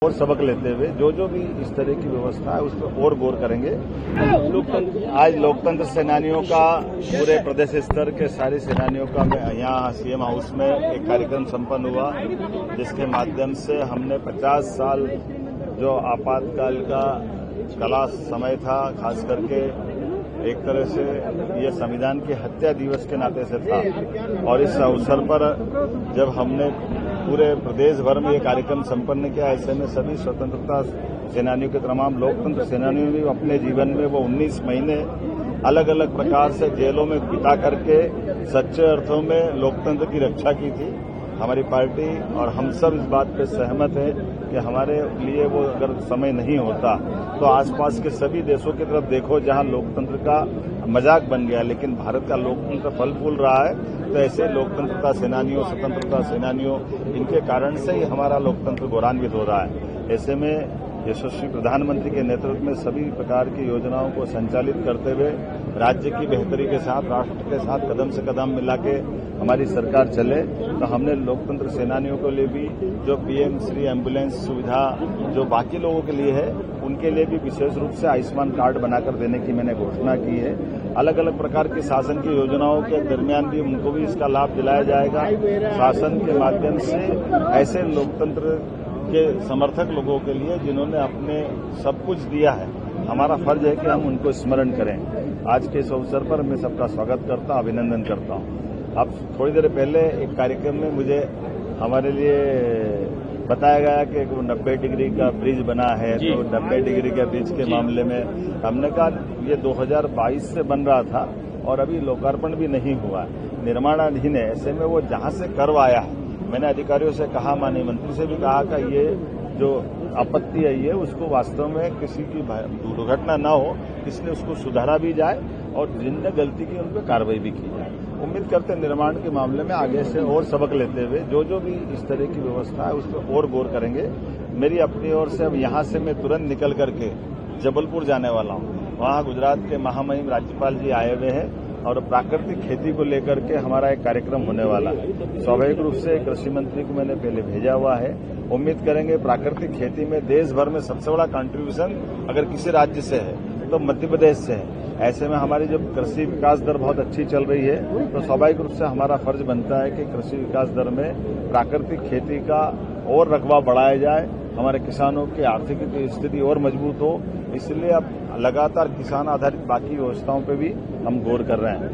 और सबक लेते हुए जो भी इस तरह की व्यवस्था है उस पर और गौर करेंगे। आज लोकतंत्र सेनानियों का पूरे प्रदेश स्तर के सारे सेनानियों का यहाँ सीएम हाउस में एक कार्यक्रम संपन्न हुआ, जिसके माध्यम से हमने 50 साल जो आपातकाल का कला समय था, खास करके एक तरह से ये संविधान की हत्या दिवस के नाते से था, और इस अवसर पर जब हमने पूरे प्रदेश भर में ये कार्यक्रम संपन्न किया, ऐसे में सभी स्वतंत्रता सेनानियों के तमाम लोकतंत्र सेनानियों ने अपने जीवन में वो 19 महीने अलग अलग प्रकार से जेलों में बिता करके सच्चे अर्थों में लोकतंत्र की रक्षा की थी। हमारी पार्टी और हम सब इस बात पे सहमत हैं कि हमारे लिए वो अगर समय नहीं होता तो आसपास के सभी देशों की तरफ देखो जहां लोकतंत्र का मजाक बन गया, लेकिन भारत का लोकतंत्र फल फूल रहा है। तो ऐसे लोकतंत्रता सेनानियों, स्वतंत्रता सेनानियों, इनके कारण से ही हमारा लोकतंत्र गौरवान्वित हो रहा है। ऐसे में यशस्वी प्रधानमंत्री के नेतृत्व में सभी प्रकार की योजनाओं को संचालित करते हुए राज्य की बेहतरी के साथ, राष्ट्र के साथ कदम से कदम मिला के हमारी सरकार चले, तो हमने लोकतंत्र सेनानियों के लिए भी जो पीएम श्री एम्बुलेंस सुविधा जो बाकी लोगों के लिए है, उनके लिए भी विशेष रूप से आयुष्मान कार्ड बनाकर देने की मैंने घोषणा की है। अलग अलग प्रकार की शासन की योजनाओं के दरमियान भी उनको भी इसका लाभ दिलाया जाएगा। शासन के माध्यम से ऐसे लोकतंत्र के समर्थक लोगों के लिए जिन्होंने अपने सब कुछ दिया है, हमारा फर्ज है कि हम उनको स्मरण करें। आज के इस अवसर पर मैं सबका स्वागत करता हूं, अभिनंदन करता हूं। अब थोड़ी देर पहले एक कार्यक्रम में मुझे हमारे लिए बताया गया कि 90 डिग्री का ब्रिज बना है, तो 90 डिग्री के ब्रिज के मामले में हमने कहा ये 2022 से बन रहा था और अभी लोकार्पण भी नहीं हुआ, निर्माणाधीन है। ऐसे में वो जहां से करवाया है, मैंने अधिकारियों से कहा, माननीय मंत्री से भी कहा कि ये जो आपत्ति है ये उसको वास्तव में किसी की दुर्घटना न हो, इसलिए उसको सुधारा भी जाए और जिनने गलती की उन पर कार्रवाई भी की जाए। उम्मीद करते हैं निर्माण के मामले में आगे से और सबक लेते हुए जो भी इस तरह की व्यवस्था है उस पर और गौर करेंगे। मेरी अपनी ओर से अब यहाँ से मैं तुरंत निकल करके जबलपुर जाने वाला हूँ। वहाँ गुजरात के महामहिम राज्यपाल जी आए हुए हैं और प्राकृतिक खेती को लेकर के हमारा एक कार्यक्रम होने वाला है। स्वाभाविक रूप से कृषि मंत्री को मैंने पहले भेजा हुआ है। उम्मीद करेंगे प्राकृतिक खेती में देश भर में सबसे बड़ा कंट्रीब्यूशन अगर किसी राज्य से है तो मध्य प्रदेश से है। ऐसे में हमारी जब कृषि विकास दर बहुत अच्छी चल रही है तो स्वाभाविक रूप से हमारा फर्ज बनता है कि कृषि विकास दर में प्राकृतिक खेती का और रकबा बढ़ाया जाए, हमारे किसानों की आर्थिक स्थिति और मजबूत हो। इसलिए अब लगातार किसान आधारित बाकी व्यवस्थाओं पर भी हम गौर कर रहे हैं।